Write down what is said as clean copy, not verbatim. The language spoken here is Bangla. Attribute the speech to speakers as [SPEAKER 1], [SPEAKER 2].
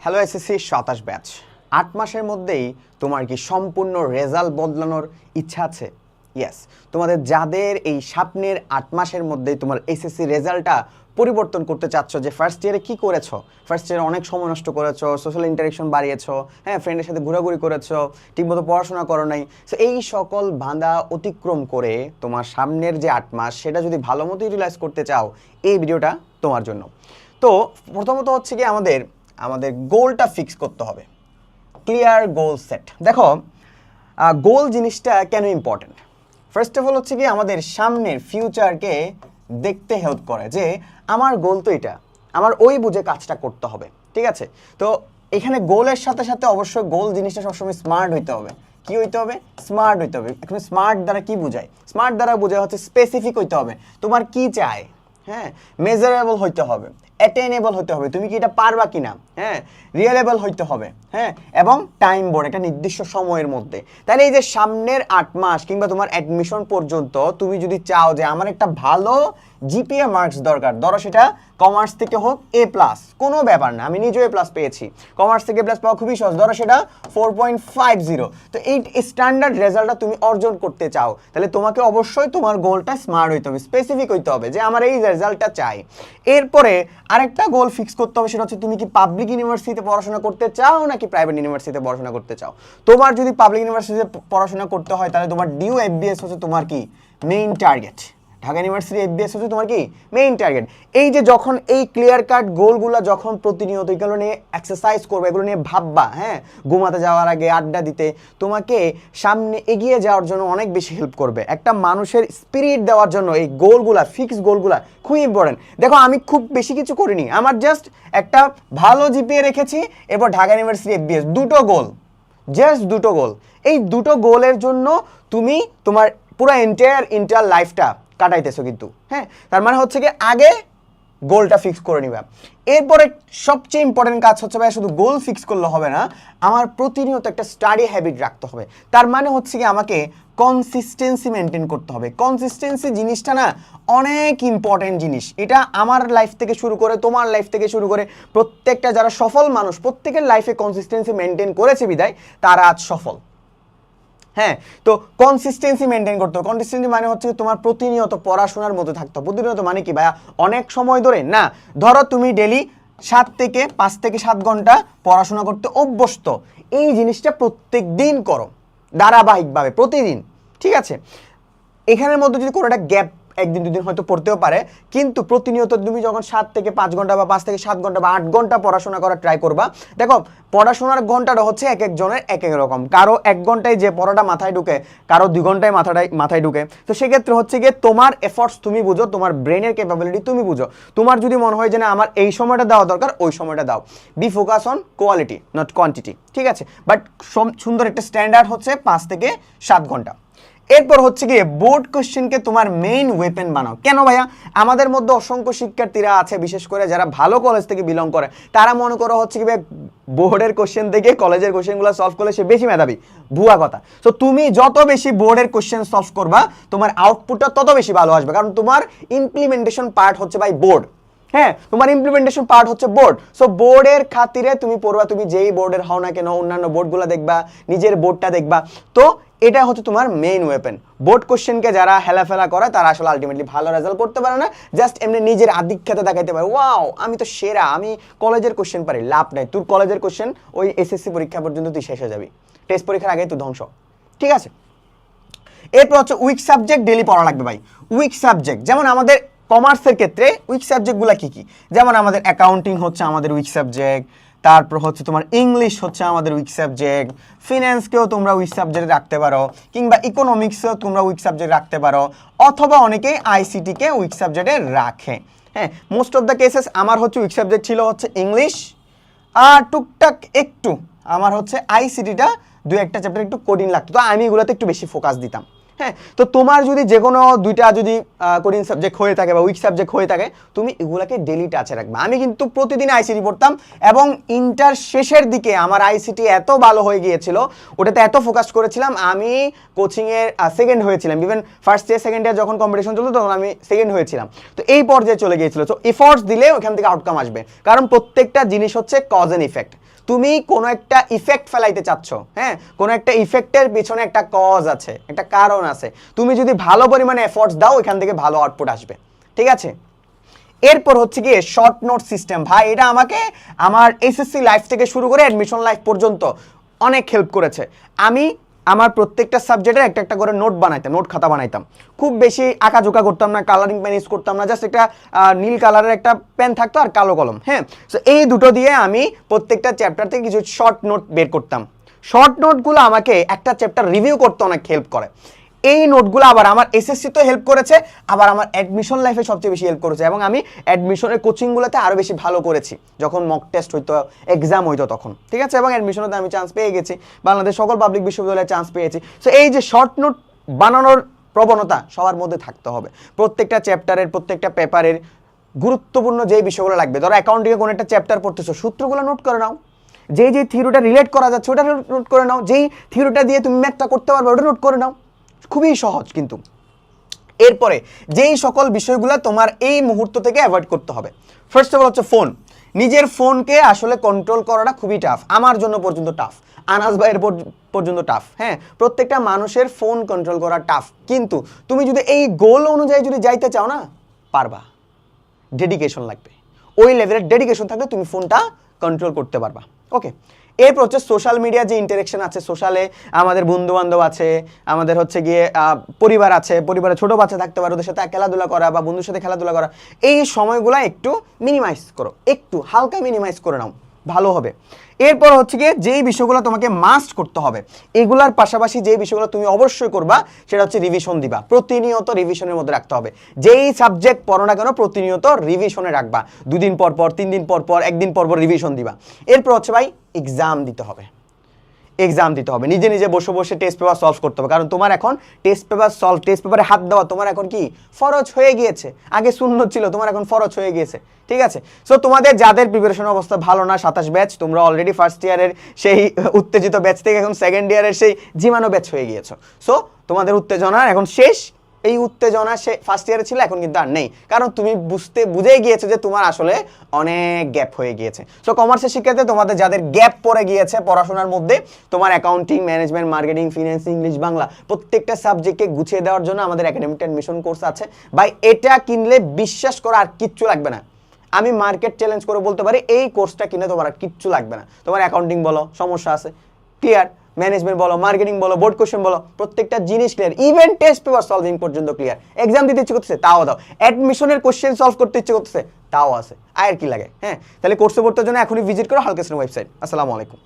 [SPEAKER 1] হ্যালো এসএসসি 27 ব্যাচ 8 মাসের মধ্যেই তোমার কি সম্পূর্ণ রেজাল্ট বদলানোর ইচ্ছা আছে? ইয়েস, তোমাদের যাদের এই স্বপ্নের 8 মাসের মধ্যেই তোমার এসএসসি রেজাল্টটা পরিবর্তন করতে চাচ্ছ, যে ফার্স্ট ইয়ারে কি করেছো, ফার্স্ট ইয়ারে অনেক সময় নষ্ট করেছো, সোশ্যাল ইন্টারেকশন বাড়িয়েছো, হ্যাঁ ফ্রেন্ডের সাথে ঘোরাঘুরি করেছো, ঠিকমতো পড়াশোনা করো নাই, সো এই সকল বাধা অতিক্রম করে তোমার সামনের যে 8 মাস সেটা যদি ভালো মতো ইউটিলাইজ করতে চাও, এই ভিডিওটা তোমার জন্য। তো প্রথমত হচ্ছে কি আমাদের গোলটা ফিক্স করতে হবে, ক্লিয়ার গোল সেট। দেখো গোল জিনিসটা কেন ইম্পর্টেন্ট? ফার্স্ট অফ অল হচ্ছে কি আমাদের সামনের ফিউচারকে দেখতে হেল্প করে, যে আমার গোল তো এটা, আমার ওই বুঝে কাজটা করতে হবে, ঠিক আছে? তো এখানে গোলের সাথে সাথে অবশ্যই গোল জিনিসটা সবসময় স্মার্ট হইতে হবে। কি হইতে হবে? স্মার্ট হইতে হবে। এখন স্মার্ট দ্বারা কি বোঝায়? স্মার্ট দ্বারা বোঝায় হচ্ছে স্পেসিফিক হইতে হবে, তোমার কি চাই, হ্যাঁ, মেজারেবল হইতে হবে, অ্যাটেনেবল হতে হবে, তুমি কি এটা পারবা কিনা, হ্যাঁ, রিয়েলেবল হইতে হবে, হ্যাঁ, এবং টাইম বোর্ড একটা নির্দিষ্ট সময়ের মধ্যে। তাহলে এই যে সামনের 8 মাস কিংবা তোমার অ্যাডমিশন পর্যন্ত তুমি যদি চাও যে আমার একটা ভালো জিপিএ মার্কস দরকার, ধরো সেটা কমার্স থেকে হোক A+, কোনো ব্যাপার না, আমি নিজেও A+ পেয়েছি, কমার্স থেকে A+ পাওয়া খুবই সহজ, ধরো সেটা 4.50, তো এই স্ট্যান্ডার্ড রেজাল্টটা তুমি অর্জন করতে চাও, তাহলে তোমাকে অবশ্যই তোমার গোলটা স্মার্ট হইতে হবে, স্পেসিফিক হইতে হবে, যে আমার এই রেজাল্টটা চাই। এরপরে আরেকটা গোল ফিক্স করতে হবে, সেটা হচ্ছে তুমি কি পাবলিক ইউনিভার্সিটিতে পড়াশোনা করতে চাও নাকি প্রাইভেট ইউনিভার্সিটিতে পড়াশোনা করতে চাও। তোমার যদি পাবলিক ইউনিভার্সিটিতে পড়াশোনা করতে হয় তাহলে তোমার ডিউ FBS হচ্ছে তোমার কি main target, Dhaka university FBS হচ্ছে তোমার কি মেইন টার্গেট। এই যে যখন এই ক্লিয়ার কাট গোলগুলো যখন প্রতিনিয়ত এগুলো নিয়ে এক্সারসাইজ করবে, এগুলো নিয়ে ভাববা, হ্যাঁ, ঘুমাতে যাওয়ার আগে আড্ডা দিতে, তোমাকে সামনে এগিয়ে যাওয়ার জন্য অনেক বেশি হেল্প করবে। একটা মানুষের স্পিরিট দেওয়ার জন্য এই গোলগুলা, ফিক্স গোলগুলা খুব ইম্পর্টেন্ট। দেখো আমি খুব বেশি কিছু করিনি, আমার জাস্ট একটা ভালো জিপিএ রেখেছি, এরপর ঢাকা ইউনিভার্সিটি FBS, দুটো গোল, জাস্ট দুটো গোল। এই দুটো গোলের জন্য তুমি তোমার পুরো এন্টায়ার লাইফটা কাটাইতেছো কিন্তু, হ্যাঁ, তার মানে হচ্ছে কি আগে গোলটা ফিক্স করে নিবা। এরপরে সবচেয়ে ইম্পর্টেন্ট কাজ হচ্ছে ভাই, শুধু গোল ফিক্স করলে হবে না, আমার প্রতিনিয়ত একটা স্টাডি হ্যাবিট রাখতে হবে। তার মানে হচ্ছে কি আমাকে কনসিস্টেন্সি মেনটেন করতে হবে। কনসিস্টেন্সি জিনিসটা না অনেক ইম্পর্টেন্ট জিনিস, এটা আমার লাইফ থেকে শুরু করে তোমার লাইফ থেকে শুরু করে প্রত্যেকটা যারা সফল মানুষ, প্রত্যেকের লাইফে কনসিস্টেন্সি মেনটেন করেছে বিদায় তারা আজ সফল। হ্যাঁ, তো কনসিস্টেন্সি মেনটেন করতে হবে। কনসিস্টেন্সি মানে হচ্ছে তোমার প্রতিনিয়ত পড়াশোনার মধ্যে থাকতে হবে। প্রতিনিয়ত মানে কি ভাইয়া অনেক সময় ধরে না, ধরো তুমি ডেলি 5 থেকে 7 ঘন্টা পড়াশোনা করতে অভ্যস্ত, এই জিনিসটা প্রত্যেক দিন করো ধারাবাহিকভাবে প্রতিদিন, ঠিক আছে? এখানের মধ্যে যদি কোনো একটা গ্যাপ 1 দিন 2 দিন হয়তো পড়তেও পারে, কিন্তু প্রতিনিয়ত তুমি যখন 7 থেকে 5 ঘন্টা বা 5 থেকে 7 ঘন্টা বা 8 ঘন্টা পড়াশোনা করার ট্রাই করবা। দেখো পড়াশোনার ঘন্টাটা হচ্ছে এক একজনের এক এক রকম, কারো 1 ঘন্টায় যে পড়াটা মাথায় ঢুকে, কারো 2 ঘন্টায় মাথায় ঢুকে। তো সেক্ষেত্রে হচ্ছে গিয়ে তোমার এফর্টস তুমি বুঝো, তোমার ব্রেনের ক্যাপাবিলিটি তুমি বুঝো। তোমার যদি মনে হয় যে না আমার এই সময়টা দেওয়া দরকার, ওই সময়টা দাও। Be focus on quality not quantity, ঠিক আছে? বাট সুন্দর একটা স্ট্যান্ডার্ড হচ্ছে 5 থেকে 7 ঘন্টা। এরপর হচ্ছে গিয়ে বোর্ড কোশ্চেনকে তোমার মেইন ওয়েপেন বানাও। কেন ভাইয়া? আমাদের মধ্যে অসংখ্য শিক্ষার্থীরা আছে, বিশেষ করে যারা ভালো কলেজ থেকে বিলং করে, তারা মনে করো হচ্ছে কি বোর্ডের কোশ্চেন থেকে কলেজের কোশ্চেনগুলো সলভ করলে সে বেশি মেধাবী। ভুয়া কথা। তো তুমি যত বেশি বোর্ডের কোশ্চেন সলভ করবা, তোমার আউটপুটটা তত বেশি ভালো আসবে, কারণ তোমার ইমপ্লিমেন্টেশন পার্ট হচ্ছে ভাই বোর্ড। হ্যাঁ, তোমার ইমপ্লিমেন্টেশন পার্ট হচ্ছে বোর্ড। সো বোর্ডের খাতিরে তুমি পড়বা, তুমি যেই বোর্ডের হও না কেন, অন্যান্য বোর্ডগুলো দেখবা, নিজের বোর্ডটা দেখবা। তো এটা হচ্ছে তোমার মেইন ওয়েপেন। বোর্ড কোশ্চেনকে যারা হেলাফেলা করে তারা আসলে আলটিমেটলি ভালো রেজাল্ট করতে পারে না, জাস্ট এমনি নিজের আধিক্যতা দেখাইতে পারে, ওয়াও আমি তো সেরা, আমি কলেজের কোশ্চেন পারি। লাভ নাই, তোর কলেজের কোশ্চেন ওই এসএসসি পরীক্ষা পর্যন্ত তুই শেষ হয়ে যাবি, টেস্ট পরীক্ষার আগে তুই ধ্বংস, ঠিক আছে? এরপর হচ্ছে উইক সাবজেক্ট ডেলি পড়া লাগবে ভাই। উইক সাবজেক্ট যেমন আমাদের কমার্সের ক্ষেত্রে উইক সাবজেক্টগুলো কি কি? যেমন আমাদের অ্যাকাউন্টিং হচ্ছে আমাদের উইক সাবজেক্ট, তারপর হচ্ছে তোমার ইংলিশ হচ্ছে আমাদের উইক সাবজেক্ট, ফিন্যান্সকেও তোমরা উইক সাবজেক্ট রাখতে পারো, কিংবা ইকোনমিক্সেও তোমরা উইক সাবজেক্ট রাখতে পারো, অথবা অনেকেই আইসিটিকে উইক সাবজেক্টে রাখে। হ্যাঁ, মোস্ট অফ দ্য কেসেস আমার হচ্ছে উইক সাবজেক্ট ছিল হচ্ছে ইংলিশ, আর টুকটাক একটু আমার হচ্ছে আইসিটিটা 2-1টা চ্যাপ্টার একটু কোডিং লাগতো, তো আমি এগুলোতে একটু বেশি ফোকাস দিতাম। হ্যাঁ, তো তোমার যদি যে কোনো 2টা যদি কোডিং সাবজেক্ট হয়ে থাকে বা উইক সাবজেক্ট হয়ে থাকে, তুমি এগুলাকে ডেলি টাচে রাখবে। আমি কিন্তু প্রতিদিন আইসিটি পড়তাম, এবং ইন্টার শেষের দিকে আমার আইসিটি এত ভালো হয়ে গিয়েছিল, ওটাতে এত ফোকাস করেছিলাম, আমি কোচিংয়ের সেকেন্ড হয়েছিলাম। Even first year second year যখন কম্পিটিশন চলতো তখন আমি সেকেন্ড হয়েছিলাম। তো এই পর্যায়ে চলে গিয়েছিল। তো এফোর্টস দিলে ওখান থেকে আউটকাম আসবে, কারণ প্রত্যেকটা জিনিস হচ্ছে কজ অ্যান্ড ইফেক্ট। তুমি কোনো একটা ইফেক্ট ফেলাইতে চাচ্ছ, হ্যাঁ, কোনো একটা ইফেক্টের পিছনে একটা কজ আছে, একটা কারণ আছে। তুমি যদি ভালো পরিমাণে এফোর্টস দাও এখান থেকে ভালো আউটপুট আসবে, ঠিক আছে। এরপর হচ্ছে গিয়ে শর্ট নোট সিস্টেম। ভাই এটা আমাকে আমার এসএসসি লাইফ থেকে শুরু করে অ্যাডমিশন লাইফ পর্যন্ত অনেক হেল্প করেছে। আমি আমার প্রত্যেকটা সাবজেক্টের একটা একটা করে নোট বানাইতাম, নোট খাতা বানাইতাম। খুব বেশি আঁকাঝোঁকা করতাম না, কালারিং পেন ইউজ করতাম না, জাস্ট একটা নীল কালারের একটা পেন থাকতো আর কালো কলম, হ্যাঁ। সো এই দুটো দিয়ে আমি প্রত্যেকটা চ্যাপ্টার থেকে কিছু শর্ট নোট বের করতাম। শর্ট নোটগুলো আমাকে একটা চ্যাপ্টার রিভিউ করতে অনেক হেল্প করে। এই নোটগুলো আবার আমার এসএসসি তো হেল্প করেছে, আবার আমার অ্যাডমিশন লাইফে সবচেয়ে বেশি হেল্প করেছে। এবং আমি অ্যাডমিশনের কোচিংগুলোতে আরও বেশি ভালো করেছি যখন মক টেস্ট হইতো, এক্সাম হইতো তখন, ঠিক আছে। এবং অ্যাডমিশনেতে আমি চান্স পেয়ে গেছি, বাংলাদেশ সকল পাবলিক বিশ্ববিদ্যালয়ে চান্স পেয়েছি। সো এই যে শর্ট নোট বানানোর প্রবণতা সবার মধ্যে থাকতে হবে। প্রত্যেকটা চ্যাপ্টারের, প্রত্যেকটা পেপারের গুরুত্বপূর্ণ যেই বিষয়গুলো লাগবে, ধরো অ্যাকাউন্টিংয়ে কোনো একটা চ্যাপ্টার পড়তেছো, সূত্রগুলো নোট করে নাও। যেই থিওরিটা রিলেট করা যাচ্ছে ওটা নোট করে নাও। যেই থিওরিটা দিয়ে তুমি ম্যাথটা করতে পারবে ওটা নোট করে নাও। খুবই সহজ। কিন্তু এরপরে যেই সকল বিষয়গুলো তোমার এই মুহূর্ত থেকে অ্যাভয়েড করতে হবে, ফার্স্ট অফ অল হচ্ছে ফোন। নিজের ফোনকে আসলে কন্ট্রোল করাটা খুবই টাফ, আমার জন্য পর্যন্ত টাফ, আনাস ভাইয়ের পর্যন্ত টাফ, হ্যাঁ। প্রত্যেকটা মানুষের ফোন কন্ট্রোল করা টাফ, কিন্তু তুমি যদি এই গোল অনুযায়ী যদি যাইতে চাও না, পারবা। ডেডিকেশন লাগবে, ওই লেভেলের ডেডিকেশন থাকলে তুমি ফোনটা কন্ট্রোল করতে পারবা। ওকে, এরপর হচ্ছে সোশ্যাল মিডিয়া যে ইন্টারেকশন আছে, সোশ্যালে আমাদের বন্ধু বান্ধব আছে, আমাদের হচ্ছে গিয়ে পরিবার আছে, পরিবারে ছোটো বাচ্চা থাকতে পারে, ওদের সাথে খেলাধুলা করা বা বন্ধুর সাথে খেলাধুলা করা, এই সময়গুলো একটু মিনিমাইজ করো, একটু হালকা মিনিমাইজ করে নাও, ভালো হবে। এরপর হচ্ছে গিয়ে যেই বিষয়গুলো তোমাকে মাস্ট করতে হবে, এগুলার পাশাপাশি যেই বিষয়গুলো তুমি অবশ্যই করবা সেটা হচ্ছে রিভিশন দিবা। প্রতিনিয়ত রিভিশনের মধ্যে রাখতে হবে। যেই সাবজেক্ট পড়ো না কেন প্রতিনিয়ত রিভিশনে রাখবা। 2 দিন পর পর, 3 দিন পর পর, 1 দিন পর পর রিভিশন দিবা। এরপর হচ্ছে ভাই এক্সাম দিতে হবে। এক্সাম দিতে হবে, নিজে নিজে বসে বসে টেস্ট পেপার সলভ করতে হবে। কারণ তোমার এখন টেস্ট পেপারে হাত দেওয়া তোমার এখন কি ফরজ হয়ে গিয়েছে। আগে সুন্নত ছিল, তোমার এখন ফরজ হয়ে গিয়েছে, ঠিক আছে। সো তোমাদের যাদের প্রিপারেশন অবস্থা ভালো না, 27 ব্যাচ, তোমরা অলরেডি ফার্স্ট ইয়ারের সেই উত্তেজিত ব্যাচ থেকে এখন সেকেন্ড ইয়ারের সেই জিমানো ব্যাচ হয়ে গিয়েছো। সো তোমাদের উত্তেজনা এখন শেষ। এই উত্তেজনা সে ফার্স্ট ইয়ারে ছিল, এখন কিন্তু আর নেই, কারণ তুমি বুঝেই গিয়েছো যে তোমার আসলে অনেক গ্যাপ হয়ে গিয়েছে। সো কমার্সের শিক্ষার্থী তোমাদের যাদের গ্যাপ পড়ে গিয়েছে পড়াশোনার মধ্যে, তোমার accounting, management, marketing, finance, English, Bangla প্রত্যেকটা সাবজেক্টকে গুছিয়ে দেওয়ার জন্য আমাদের একাডেমিক অ্যাডমিশন কোর্স আছে। ভাই এটা কিনলে বিশ্বাস করো আর কিচ্ছু লাগবে না। আমি মার্কেট চ্যালেঞ্জ করে বলতে পারি এই কোর্সটা কিনে তোমার আর কিচ্ছু লাগবে না। তোমার অ্যাকাউন্টিং বলো সমস্যা আছে, ক্লিয়ার। ম্যানেজমেন্ট বলো, মার্কেটিং বলো, বোর্ড কোশ্চেন বলো, প্রত্যেকটা জিনিস clear. Even test paper solving পর্যন্ত ক্লিয়ার। এক্সাম দিতে ইচ্ছে করতেছে তাও দাও, অ্যাডমিশনের কোশ্চেন সলভ করতে ইচ্ছে করতেছে তাও আছে, আর কি লাগে। হ্যাঁ, তাহলে কোর্সে ভর্তির জন্য এখনই ভিজিট করো হালকেসের ওয়েবসাইট। আসসালামু আলাইকুম।